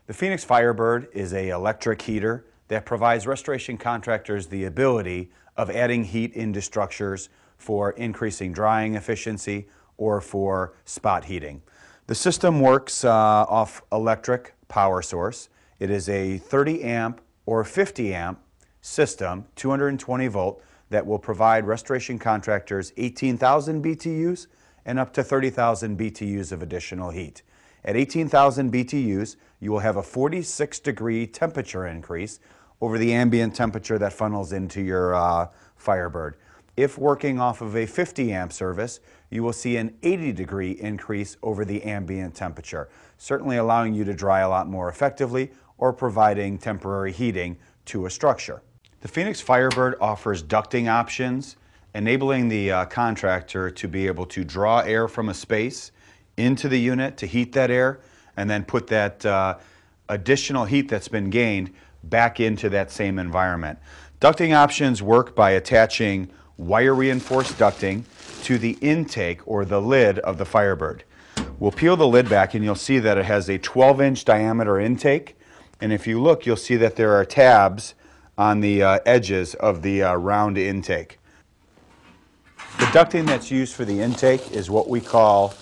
The Phoenix Firebird is an electric heater that provides restoration contractors the ability of adding heat into structures for increasing drying efficiency or for spot heating. The system works off electric power source. It is a 30 amp or 50 amp system, 220 volt, that will provide restoration contractors 18,000 BTUs and up to 30,000 BTUs of additional heat. At 18,000 BTUs, you will have a 46-degree temperature increase over the ambient temperature that funnels into your Firebird. If working off of a 50 amp service, you will see an 80-degree increase over the ambient temperature, certainly allowing you to dry a lot more effectively or providing temporary heating to a structure. The Phoenix Firebird offers ducting options, enabling the contractor to be able to draw air from a space into the unit to heat that air and then put that additional heat that's been gained back into that same environment. Ducting options work by attaching wire reinforced ducting to the intake or the lid of the Firebird. We'll peel the lid back and you'll see that it has a 12-inch diameter intake, and if you look you'll see that there are tabs on the edges of the round intake. The ducting that's used for the intake is what we call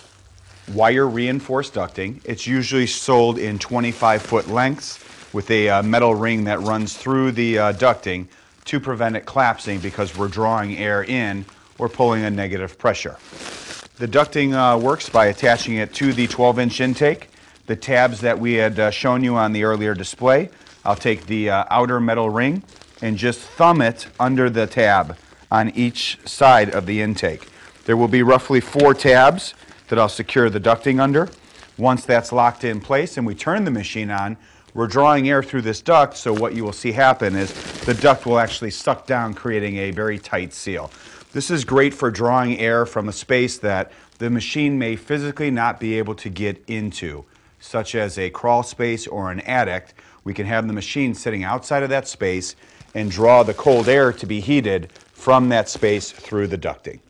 wire reinforced ducting. It's usually sold in 25-foot lengths with a metal ring that runs through the ducting to prevent it collapsing because we're drawing air in or pulling a negative pressure. The ducting works by attaching it to the 12-inch intake. The tabs that we had shown you on the earlier display, I'll take the outer metal ring and just thumb it under the tab on each side of the intake. There will be roughly 4 tabs that I'll secure the ducting under. Once that's locked in place and we turn the machine on, we're drawing air through this duct, so what you will see happen is the duct will actually suck down, creating a very tight seal. This is great for drawing air from a space that the machine may physically not be able to get into, such as a crawl space or an attic. We can have the machine sitting outside of that space and draw the cold air to be heated from that space through the ducting.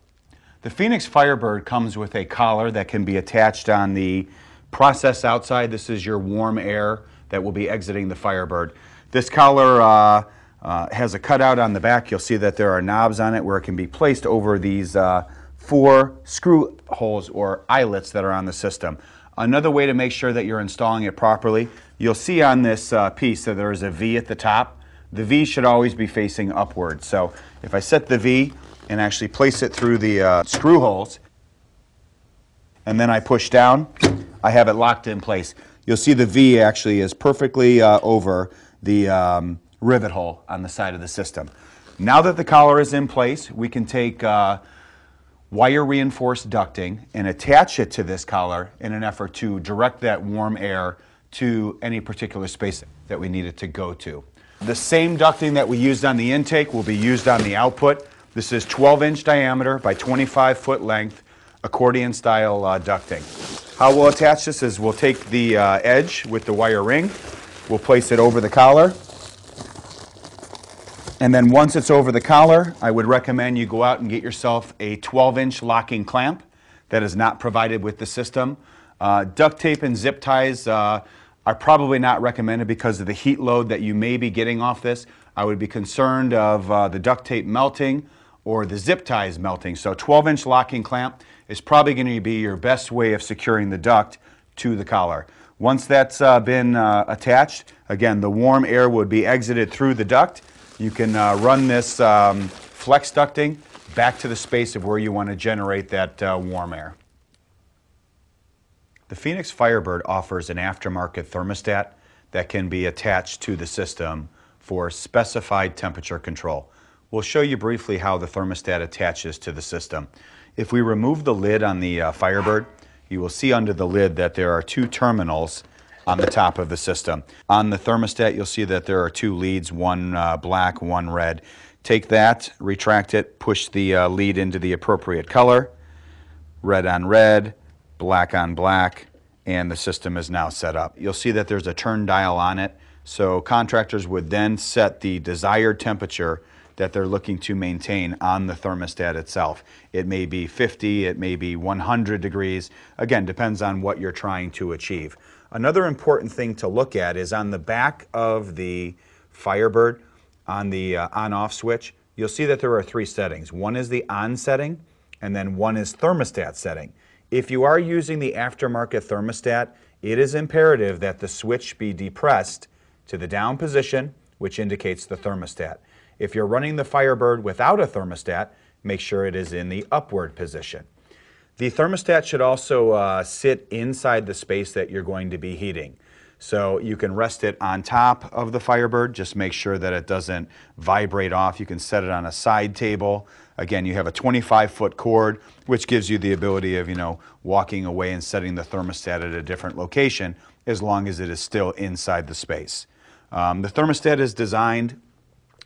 The Phoenix Firebird comes with a collar that can be attached on the process outside. This is your warm air that will be exiting the Firebird. This collar has a cutout on the back. You'll see that there are knobs on it where it can be placed over these 4 screw holes or eyelets that are on the system. Another way to make sure that you're installing it properly, you'll see on this piece that there is a V at the top. The V should always be facing upward. So if I set the V and actually place it through the screw holes, and then I push down, I have it locked in place. You'll see the V actually is perfectly over the rivet hole on the side of the system. Now that the collar is in place, we can take wire reinforced ducting and attach it to this collar in an effort to direct that warm air to any particular space that we need it to go to. The same ducting that we used on the intake will be used on the output. This is 12-inch diameter by 25-foot length, accordion style ducting. How we'll attach this is we'll take the edge with the wire ring, we'll place it over the collar, and then once it's over the collar, I would recommend you go out and get yourself a 12-inch locking clamp that is not provided with the system. Duct tape and zip ties are probably not recommended because of the heat load that you may be getting off this. I would be concerned of the duct tape melting or the zip ties melting. So 12-inch locking clamp is probably going to be your best way of securing the duct to the collar. Once that's been attached, again, the warm air would be exited through the duct. You can run this flex ducting back to the space of where you want to generate that warm air. The Phoenix Firebird offers an aftermarket thermostat that can be attached to the system for specified temperature control. We'll show you briefly how the thermostat attaches to the system. If we remove the lid on the Firebird, you will see under the lid that there are 2 terminals on the top of the system. On the thermostat, you'll see that there are 2 leads, one black, one red. Take that, retract it, push the lead into the appropriate color, red on red, black on black, and the system is now set up. You'll see that there's a turn dial on it, so contractors would then set the desired temperature that they're looking to maintain on the thermostat itself. It may be 50, it may be 100 degrees. Again, depends on what you're trying to achieve. Another important thing to look at is on the back of the Firebird, on the on-off switch, you'll see that there are 3 settings. One is the on setting, and then one is thermostat setting. If you are using the aftermarket thermostat, it is imperative that the switch be depressed to the down position, which indicates the thermostat. If you're running the Firebird without a thermostat, make sure it is in the upward position. The thermostat should also sit inside the space that you're going to be heating. So you can rest it on top of the Firebird, just make sure that it doesn't vibrate off. You can set it on a side table. Again, you have a 25-foot cord, which gives you the ability of, walking away and setting the thermostat at a different location as long as it is still inside the space. The thermostat is designed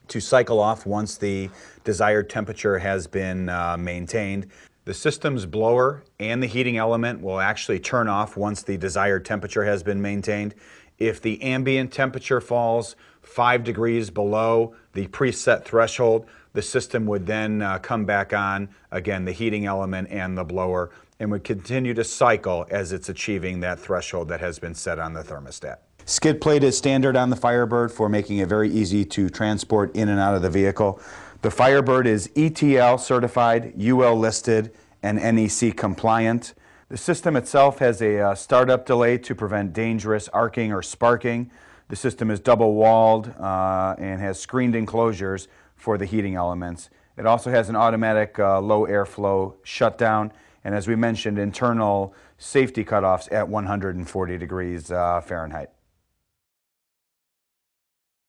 to cycle off once the desired temperature has been maintained. The system's blower and the heating element will actually turn off once the desired temperature has been maintained. If the ambient temperature falls 5 degrees below the preset threshold, the system would then come back on, again, the heating element and the blower, and would continue to cycle as it's achieving that threshold that has been set on the thermostat. Skid plate is standard on the Firebird for making it very easy to transport in and out of the vehicle. The Firebird is ETL certified, UL listed, and NEC compliant. The system itself has a startup delay to prevent dangerous arcing or sparking. The system is double walled and has screened enclosures for the heating elements. It also has an automatic low airflow shutdown, and as we mentioned, internal safety cutoffs at 140 degrees Fahrenheit.